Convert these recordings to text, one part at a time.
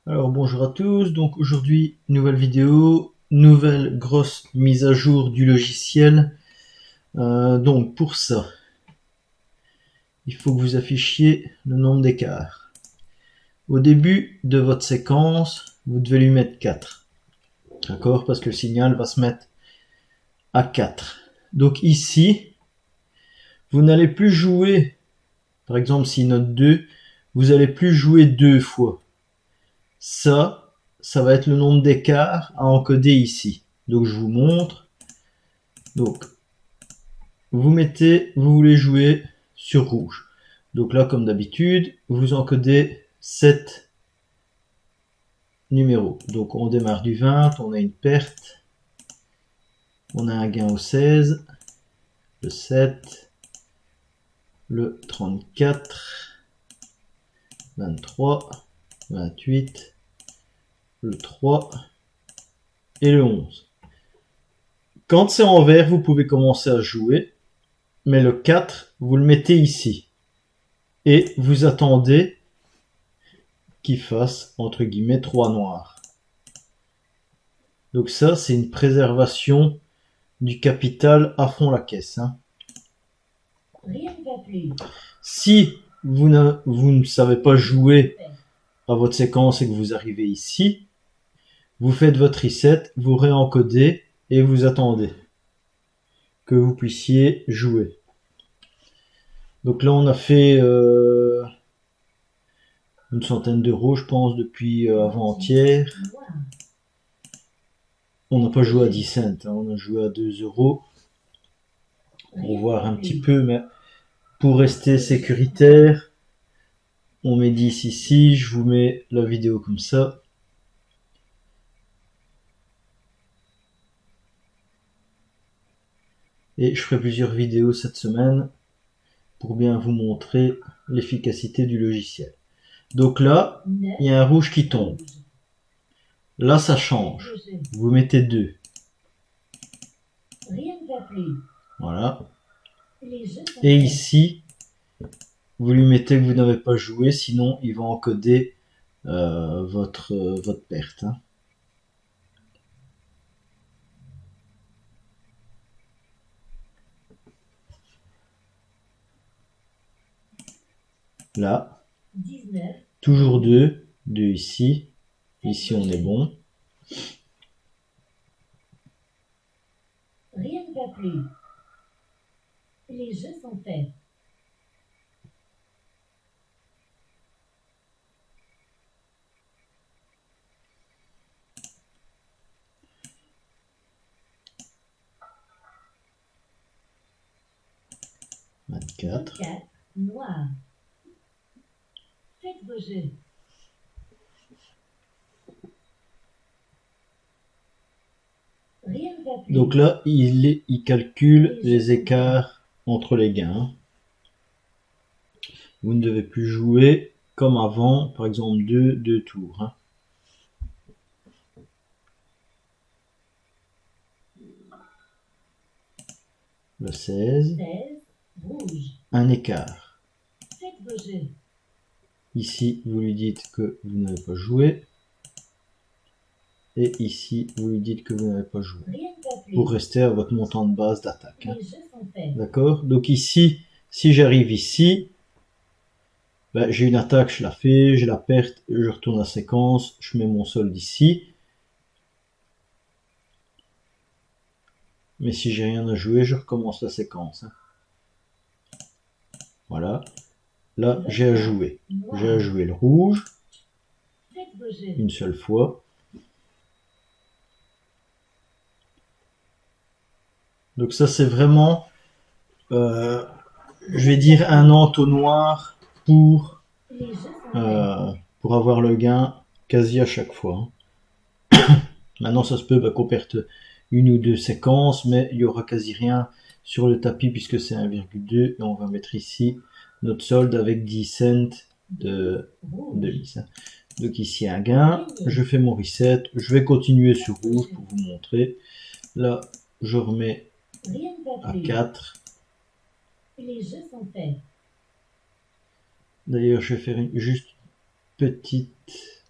Alors bonjour à tous, donc aujourd'hui nouvelle vidéo, nouvelle grosse mise à jour du logiciel. Donc pour ça, il faut que vous affichiez le nombre d'écarts. Au début de votre séquence, vous devez lui mettre 4. D'accord? Parce que le signal va se mettre à 4. Donc ici, vous n'allez plus jouer, par exemple si note 2, vous n'allez plus jouer deux fois. Ça va être le nombre d'écarts à encoder ici. Donc je vous montre. Donc vous voulez jouer sur rouge. Donc là, comme d'habitude, vous encodez 7 numéros. Donc on démarre du 20, on a une perte, on a un gain au 16, le 7, le 34, 23, 28, le 3 et le 11. Quand c'est en vert, vous pouvez commencer à jouer, mais le 4, vous le mettez ici. Et vous attendez qu'il fasse, entre guillemets, 3 noirs. Donc ça, c'est une préservation du capital à fond la caisse. Hein. Rien ne va plus. Si vous ne savez pas jouer à votre séquence et que vous arrivez ici, vous faites votre reset, vous réencodez et vous attendez que vous puissiez jouer. Donc là, on a fait une centaine d'euros, je pense, depuis avant-hier. On n'a pas joué à 10 cents, hein, on a joué à 2 euros pour voir un petit peu, mais pour rester sécuritaire, on met 10 ici, je vous mets la vidéo comme ça. Et je ferai plusieurs vidéos cette semaine pour bien vous montrer l'efficacité du logiciel. Donc là, il y a un rouge qui tombe. Là, ça change. Vous mettez 2. Rien ne va plus. Voilà. Les jeux sont Et faits. ici, vous lui mettez que vous n'avez pas joué, sinon il va encoder votre perte. Hein. Là, 19. toujours 2. 2 ici. Ici, on est bon. Rien ne va plus. Les jeux sont faits. Vingt-quatre. 24. Noir. Faites vos jeux. Rien ne va plus. Donc là, il calcule les écarts entre les gains. Vous ne devez plus jouer comme avant, par exemple 2 tours. Hein. Le 16, 16. Rouge. un écart. Faites vos jeux. Ici, vous lui dites que vous n'avez pas joué. Et ici, vous lui dites que vous n'avez pas joué. Rien ne va plus. Pour rester à votre montant de base d'attaque. Hein. Les jeux sont faits. D'accord? Donc ici, si j'arrive ici, ben, j'ai une attaque, je la fais, j'ai la perte, je retourne à la séquence, je mets mon solde ici. Mais si j'ai rien à jouer, je recommence la séquence. Hein. Voilà. Là, j'ai à jouer. J'ai à jouer le rouge. Faites vos jeux. Une seule fois. Donc ça, c'est vraiment, je vais dire, un entonnoir pour Les jeux sont faits. avoir le gain quasi à chaque fois. Hein. Maintenant, ça se peut qu'on perde une ou deux séquences, mais il y aura quasi rien sur le tapis puisque c'est 1,2 et on va mettre ici notre solde avec 10 cents de vis. Hein. Donc ici un gain, je fais mon reset, je vais continuer sur rouge pour vous montrer. Là, je remets Rien ne va à plus. 4. Les jeux sont faits. D'ailleurs, je vais faire juste petite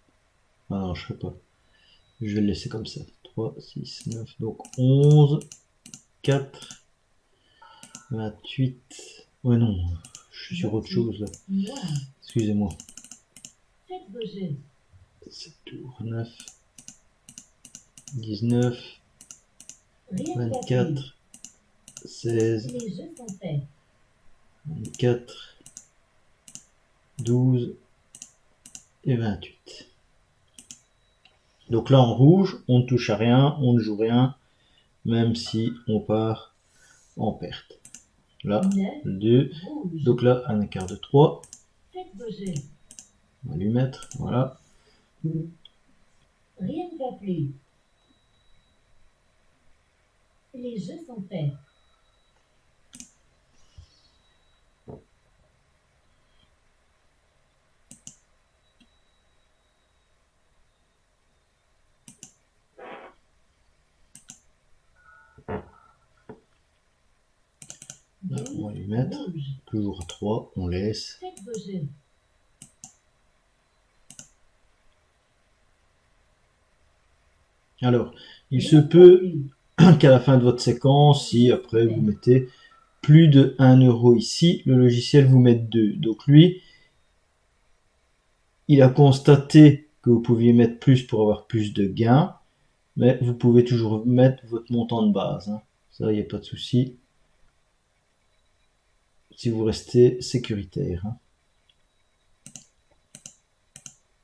Ah non, je ne ferai pas. Je vais le laisser comme ça. 3, 6, 9, donc 11, 4, 28. Ouais, non, je suis sur autre chose là. Excusez-moi. 7 tours, 9, 19, 24, 16, 24, 12 et 28. Donc là en rouge, on ne touche à rien, on ne joue rien, même si on part en perte. Là, 2. Donc là, un écart de 3. On va lui mettre, voilà. Rien ne va plus. Les jeux sont faits. Là, on va lui mettre toujours à 3, on laisse. Faites vos jeux. Alors, il se peut qu'à la fin de votre séquence, si après vous mettez plus de 1 euro ici, le logiciel vous met 2. Donc lui, il a constaté que vous pouviez mettre plus pour avoir plus de gains, mais vous pouvez toujours mettre votre montant de base. Hein. Ça, il n'y a pas de souci. Si vous restez sécuritaire. Hein.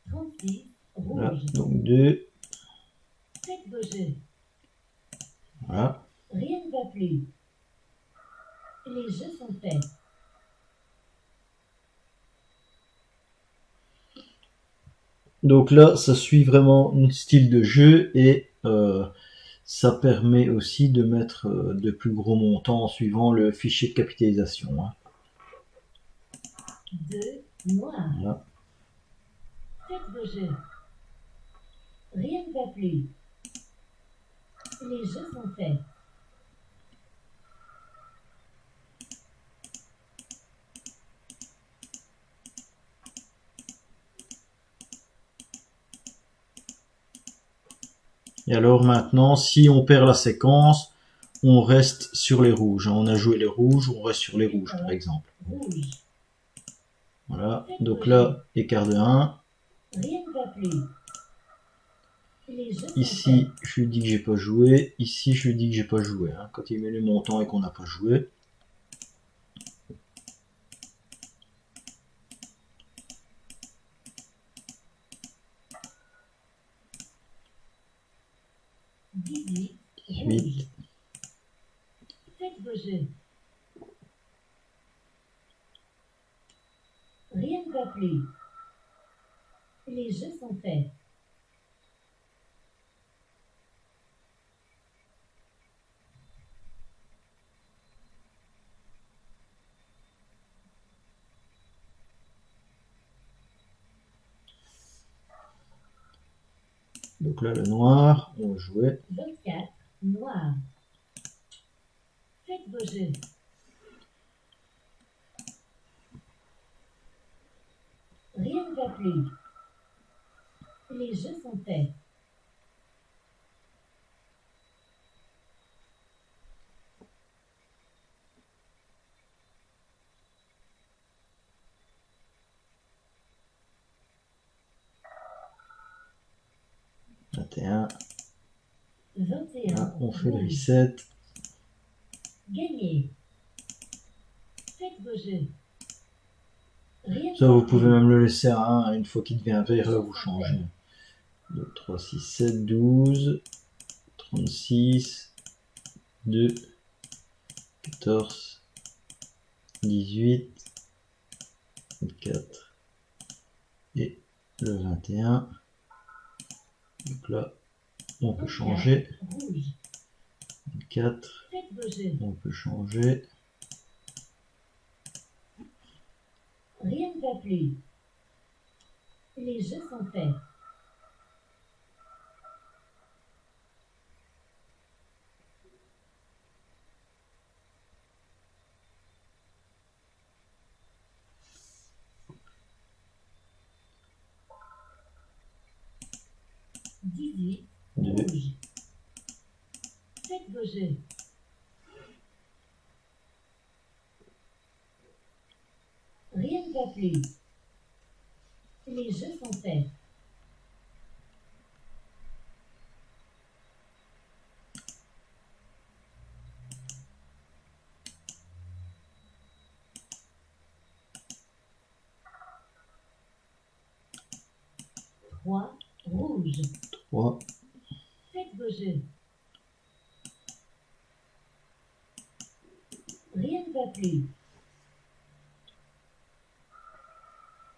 36, rouge. Voilà, donc 2. Faites vos jeux. Voilà. Rien ne va plus. Les jeux sont faits. Donc là, ça suit vraiment notre style de jeu et ça permet aussi de mettre de plus gros montants en suivant le fichier de capitalisation. Hein. 2 noirs. Voilà. Faites vos jeux. Rien ne va plus. Les jeux sont faits. Et alors maintenant, si on perd la séquence, on reste sur les rouges. On a joué les rouges, on reste sur les rouges par exemple. Rouge. Voilà, donc là, écart de 1. Rien ne va plus. Les jeux sont Ici, je lui dis que j'ai pas joué. Ici, je lui dis que j'ai pas joué. Hein, quand il met le montant et qu'on n'a pas joué. faits. 18, 8. Faites vos jeux. Rien ne va plus. Les jeux sont faits. Donc là, le noir, on va jouer. 24, noir. Faites vos jeux. Rien ne va plus. Les jeux sont faits. Là, 21, on fait le rouge. reset. Gagné. Faites vos jeux. Rien Ça, ne va vous pouvez plus. même le laisser à 1. Une fois qu'il devient vert, là, vous changez. 2, 3, 6, 7, 12, 36, 2, 14, 18, 24 et le 21. Donc là, on peut changer. Rouge. 24, Faites vos jeux. on peut changer. Rien ne va plus. Les jeux sont faits. 18, 2, rouge. Faites vos jeux. Rien ne va plus. Les jeux sont faits. 3, rouge. 3, Faites vos jeux. Rien ne va plus.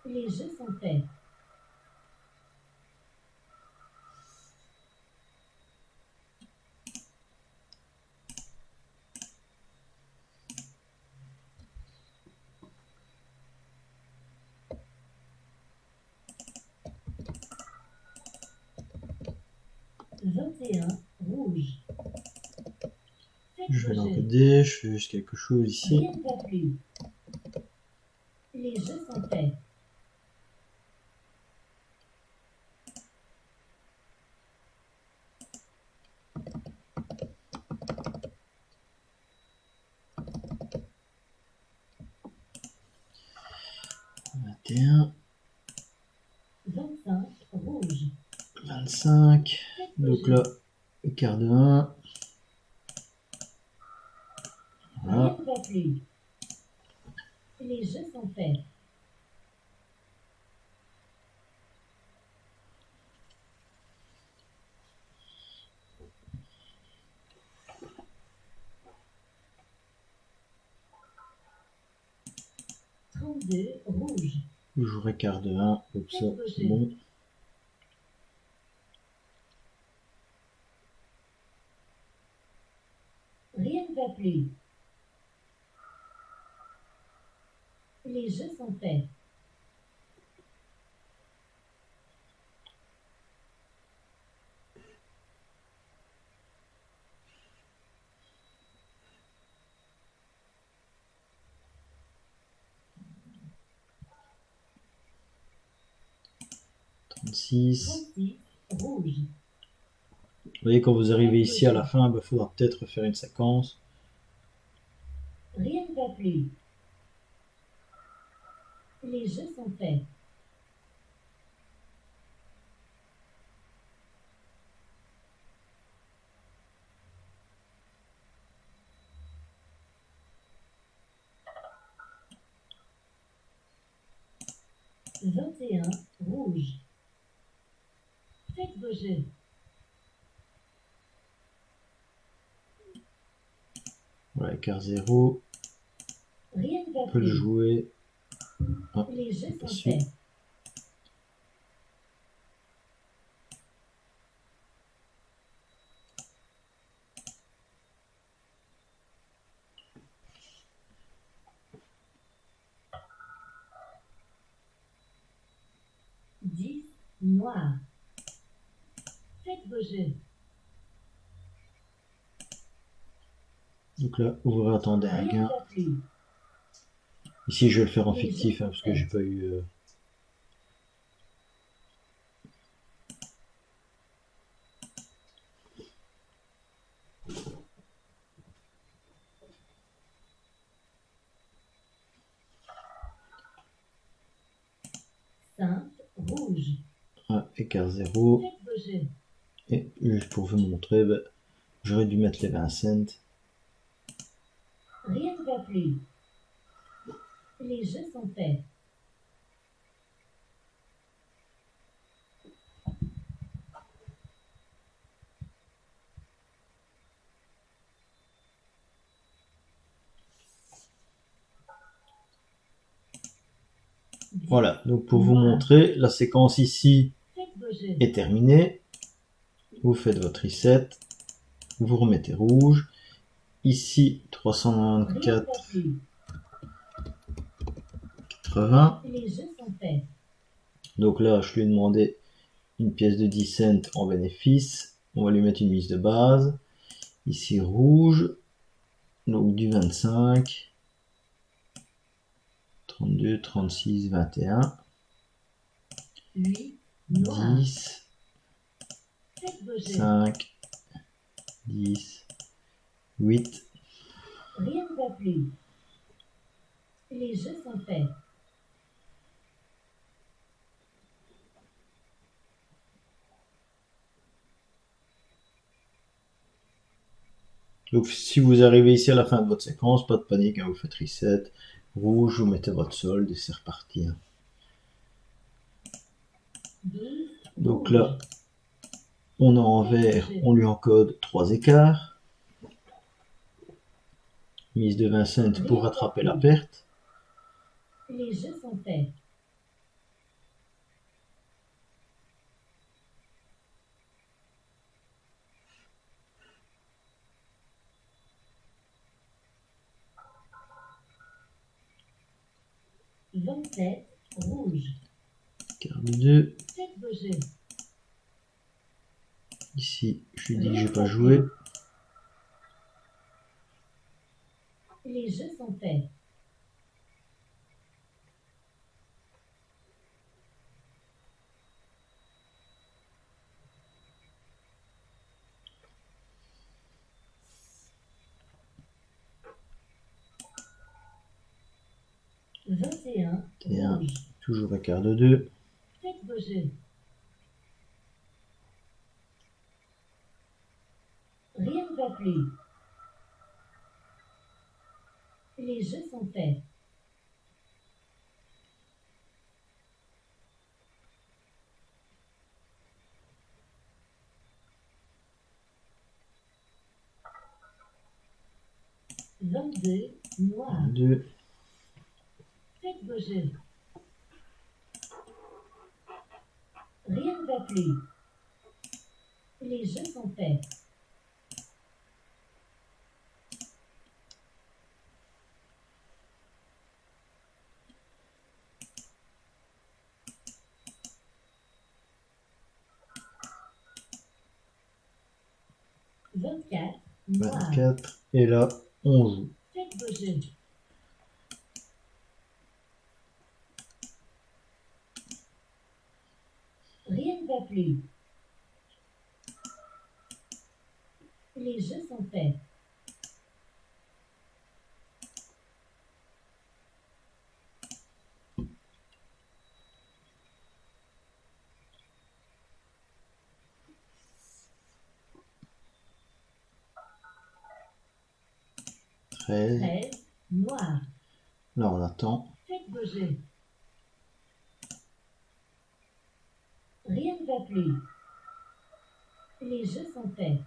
Les jeux sont faits. 21, rouge. Faites je vais vos jeux. l'encoder, je fais juste quelque chose ici. Rien ne va plus. Les jeux sont faits. 21, 25, rouge. 25, Faites vos donc jeux. là, quart de 1, voilà, Rien ne va plus. Les jeux sont faits. 32, rouge. je jouerai quart de 1, comme ça, c'est bon. Rien ne va plus. Les jeux sont faits. 36. 36, rouge. Vous voyez, quand vous arrivez ici à la fin, il faudra peut-être refaire une séquence. Rien ne va plus. Les jeux sont faits. 21, rouge. Faites vos jeux. Voilà, quart 0, Rien ne on va peut le plus. jouer. Ah, Les jeux pas sont sûr. faits. 10, noir. Faites vos jeux. Donc là, vous attendez un Rien ne gain. va plus. Ici, je vais le faire en fictif, parce que j'ai pas eu... 5, rouge. écart 0. Faites vos jeux. Et juste pour vous montrer, j'aurais dû mettre les 20 cents. Rien ne va plus. Les jeux sont faits. 10, Voilà, donc pour vous montrer, la séquence ici faites vos jeux. est terminée. Vous faites votre reset, vous remettez rouge. Ici, Rien ne 394, va plus. 80. Les jeux sont faits. Donc là, je lui ai demandé une pièce de 10 cents en bénéfice. On va lui mettre une mise de base. Ici, rouge. Donc du 25. 32, 36, 21. 8, noir. 10. de jeu. 5, 10, 8. Rien ne va plus. Les jeux sont faits. Donc si vous arrivez ici à la fin de votre séquence, pas de panique, hein, vous faites reset, rouge, vous mettez votre solde et c'est reparti. Hein. 12. Donc rouge. là, on a en vert, on lui encode 3 écarts. Mise de 20 cents pour rattraper la perte. Les jeux sont faits. Vingt-sept. Rouge. Carte de 2. 7 de jeu. Ici, je lui dis que je n'ai pas joué. Les jeux sont faits. Vingt et un. Rouge. Toujours à carte de 2. 7 de jeu. Rien ne va plus. Les jeux sont faits. Vingt-deux. Noir. 2. 7 de jeu. Rien ne va plus. Les jeux sont faits. Vingt-quatre. Noir. 24. Et là, on joue. 7 de jeu. Rien ne va plus. Les jeux sont faits. Treize. 13. Noir. Là, on attend. 7 de jeu. Rien ne va plus. Les jeux sont faits.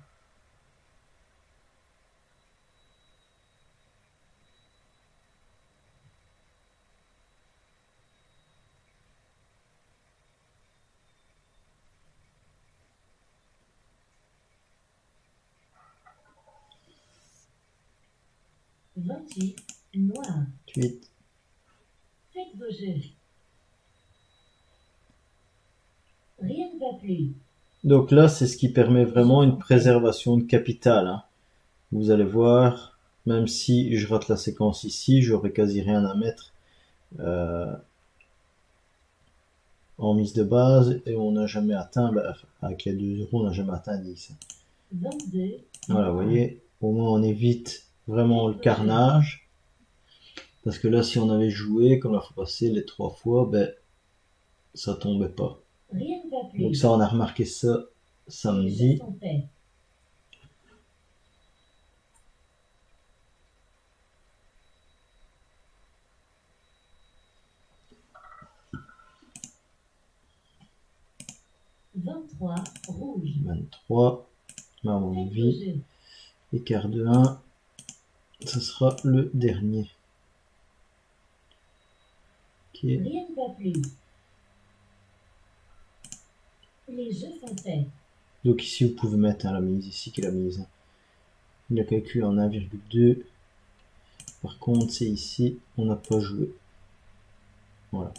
Vingt-huit. Noir. 8. 7 de jeu. Rien ne va plus. Donc là, c'est ce qui permet vraiment une préservation de capital. Hein. Vous allez voir, même si je rate la séquence ici, j'aurai quasi rien à mettre en mise de base et on n'a jamais atteint, avec les 2 euros, on n'a jamais atteint 10. 22. Voilà, vous voyez, au moins on évite vraiment le carnage. Parce que là, si on avait joué, comme la fois passée, les 3 fois, ben, ça tombait pas. Rien ne va plus. Donc ça, on a remarqué ça Les jeux samedi. sont faits. Vingt-trois. Rouge. 23. Là, à mon 7 de avis, jeu. écart de 1. Ce sera le dernier. Ok. Rien ne va plus. Les jeux sont faits. Donc ici, vous pouvez mettre la mise, ici qui est la mise. Il a calculé en 1,2. Par contre, c'est ici, on n'a pas joué. Voilà.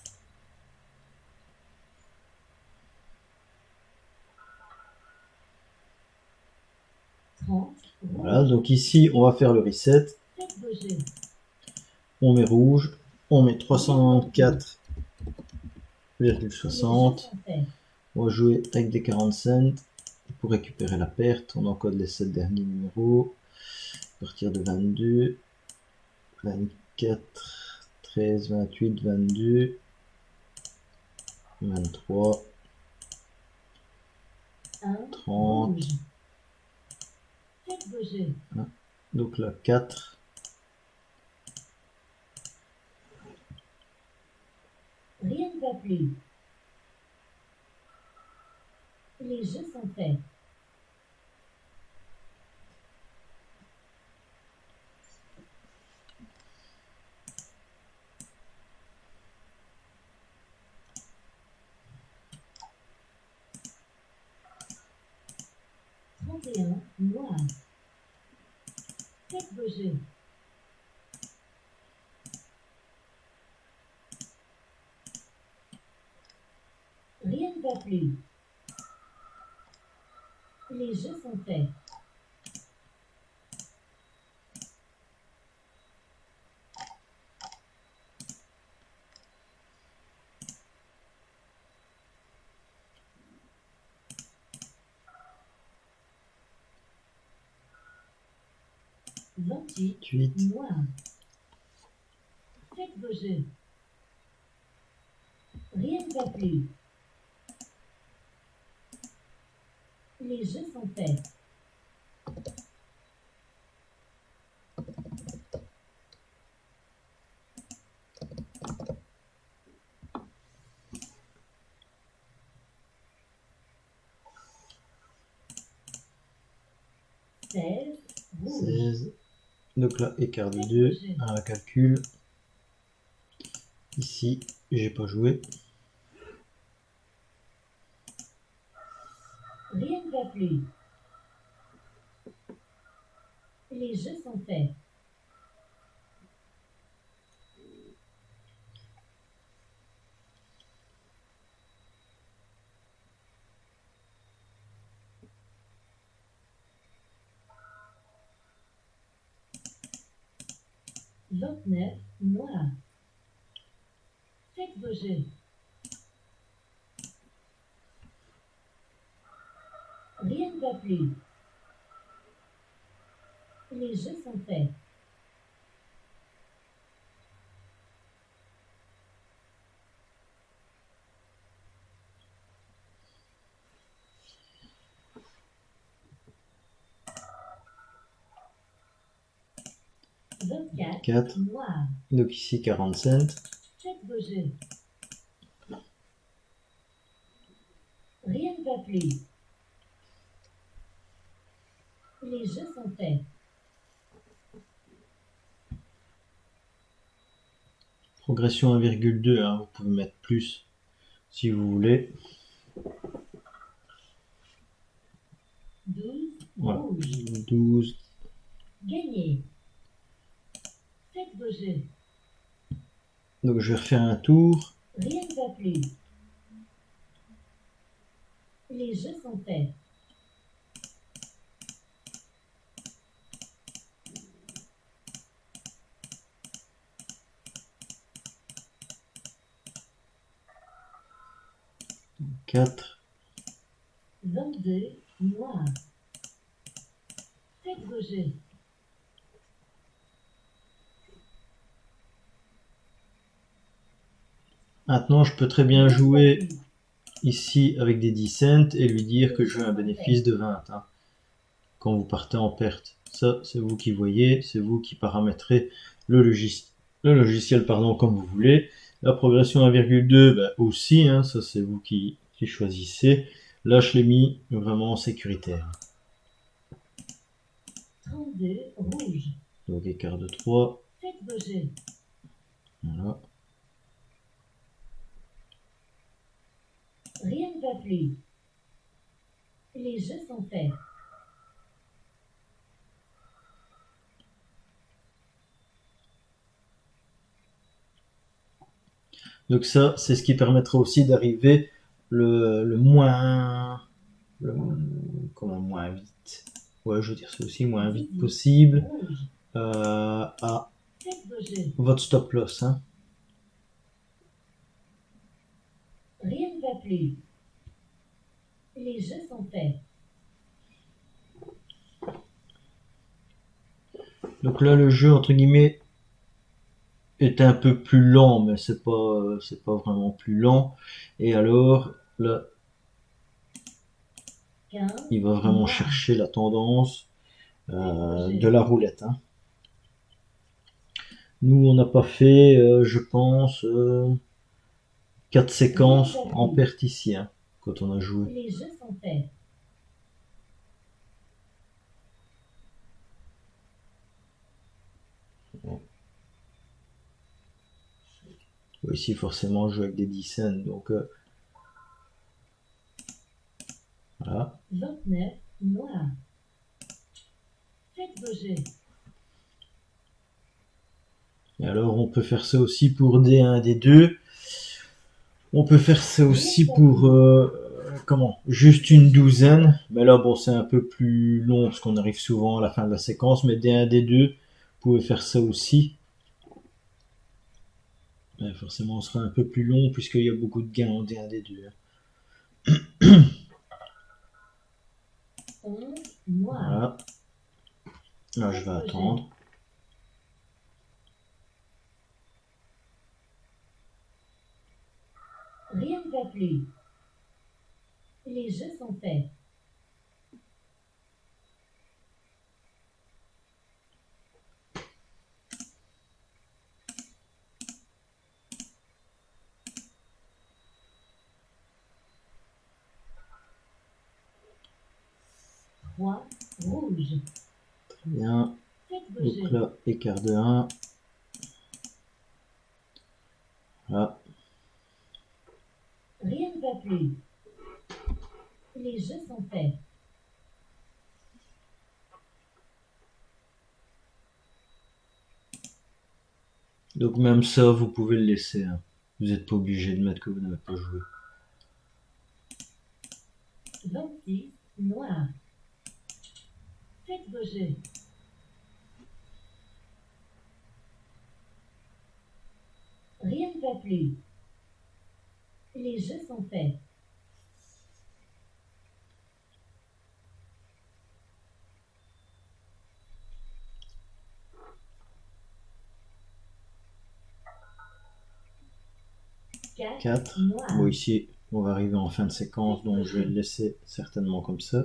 Voilà, donc ici, on va faire le reset. 7 de jeu. On met rouge. On met Les jeux sont 394,60. faits. On va jouer avec des 40 cents. pour récupérer la perte, on encode les 7 derniers numéros. À partir de 22, 24, 13, 28, 22, 23, 30. Donc là, 4. Rien ne va plus. Les jeux sont faits. Noir. Faites vos jeux. Rien ne va plus. Les jeux sont faits. Noir. Faites vos jeux. Rien ne va plus. Les jeux sont faits. Rouge. 16. Donc là, écart de 2 à un calcul. Ici, j'ai pas joué. Rien ne va plus. Les jeux sont faits. Noir. Faites vos jeux. Rien ne va plus. Les jeux sont faits. Noir. Donc ici 47. Faites vos jeux. Rien ne va plus. Les jeux sont faits. Progression 1,2, hein, vous pouvez mettre plus si vous voulez. 12. Voilà. Rouge. 12. Gagné. Faites vos jeux. Donc je vais refaire un tour. Rien ne va plus. Les jeux sont faits. Quatre. 22. Noir. Faites vos jeux. Maintenant, je peux très bien jouer ici avec des 10 cents et lui dire que je veux un bénéfice de 20 hein, quand vous partez en perte. Ça, c'est vous qui voyez, c'est vous qui paramétrez le logiciel pardon, comme vous voulez. La progression 1,2 ben, aussi, hein, ça c'est vous qui choisissez. Là, je l'ai mis vraiment sécuritaire. 32. Rouge. Donc écart de 3. Faites vos jeux. Voilà. Rien ne va plus. Les jeux sont faits. Donc ça, c'est ce qui permettra aussi d'arriver le moins vite. Ouais, je veux dire, c'est aussi moins vite possible à votre stop loss. Hein. Rien ne va plus. Les jeux sont faits. Donc là, le jeu, entre guillemets, est un peu plus lent, mais c'est pas vraiment plus lent. Et alors, là, 15, il va vraiment noir. chercher la tendance de la roulette. Hein. Nous, on n'a pas fait, je pense, 4 séquences en perte ici, hein, quand on a joué. Les jeux sont faits. Ici, forcément, je joue avec des 10 cents, donc voilà. 29, noir. Faites vos jeux. Et alors, on peut faire ça aussi pour D1, D2. On peut faire ça aussi pour, comment, juste une douzaine. Mais là, bon, c'est un peu plus long parce qu'on arrive souvent à la fin de la séquence. Mais D1, D2, vous pouvez faire ça aussi. Ouais, forcément, on sera un peu plus long puisqu'il y a beaucoup de gains en D1, D2. 11, noir. Voilà. Là, je vais attendre. Rien ne va plus. Les jeux sont faits. Roi, rouge. Très bien. Faites vos Donc jeux. là, écart de 1. Voilà. Rien ne va plus. Les jeux sont faits. Donc même ça, vous pouvez le laisser. Hein. Vous n'êtes pas obligé de mettre que vous n'avez pas joué. 26, noir. Faites vos jeux. Rien ne va plus. Les jeux sont faits. Quatre, 4. noir. Bon, ici, on va arriver en fin de séquence, donc je vais le laisser certainement comme ça.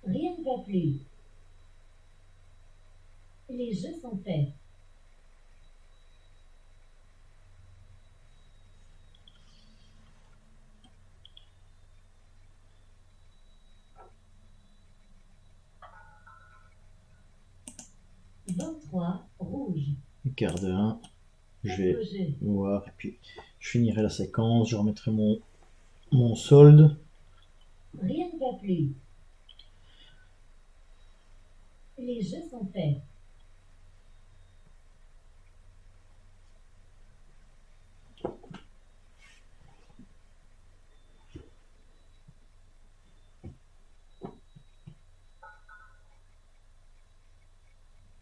Rien ne va plus. Les jeux sont faits. Vingt-trois, rouge. Écart de 1. Je Faites vais vos jeux. voir et puis je finirai la séquence. Je remettrai mon solde. Rien ne va plus. Les jeux sont faits.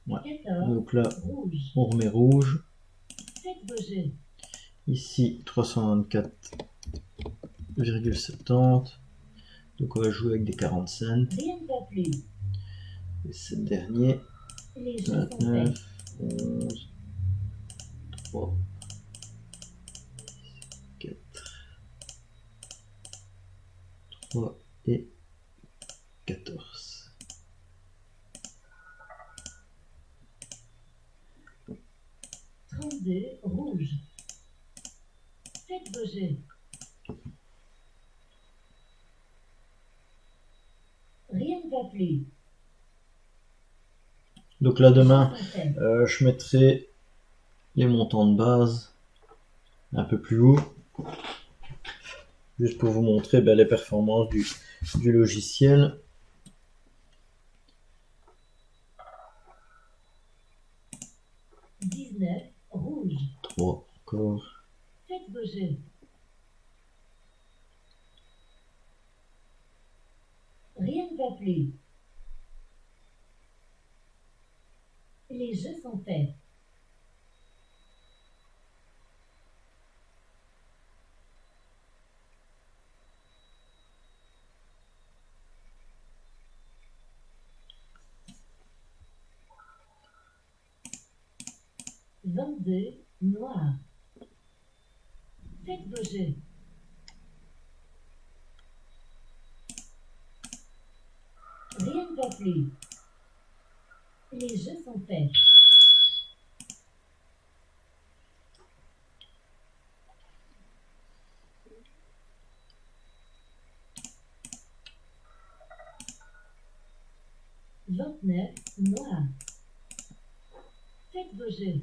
Ouais. 14, Donc là, rouge. on remet rouge. Faites vos jeux. Ici, 324,70. Donc on va jouer avec des 40 cents. Rien ne va plus. Et ce dernier, Les jeux sont faits. 29, 11, 3, 4, 3 et 14. 32, rouge. Faites vos jeux. Rien ne va plus. Donc là, demain, Les jeux sont faits. je mettrai les montants de base un peu plus haut, juste pour vous montrer les performances du logiciel. 19, rouge. 3 encore. Faites vos jeux. Rien ne va plus. Les jeux sont faits. 22, noir. Faites vos jeux. Rien ne va plus. Les jeux sont faits. Vingt-neuf, noir. Faites vos jeux.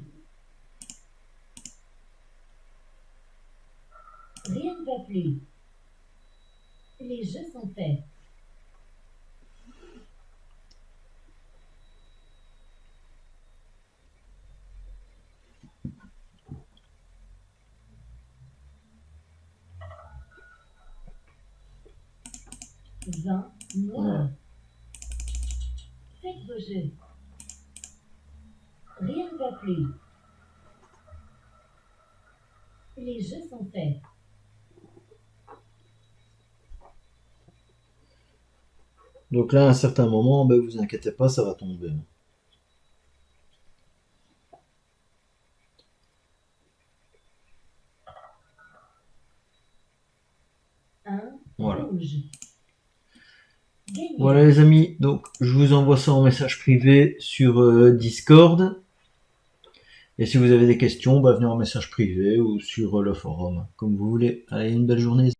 Rien ne va plus. Les jeux sont faits. Vingt, noir. Faites vos jeux. Rien ne va plus. Les jeux sont faits. Donc là, à un certain moment, ben, vous inquiétez pas, ça va tomber. Un, Voilà. rouge. Gagné. Voilà les amis, donc je vous envoie ça en message privé sur Discord. Et si vous avez des questions, bah, venez en message privé ou sur le forum, comme vous voulez. Allez, une belle journée.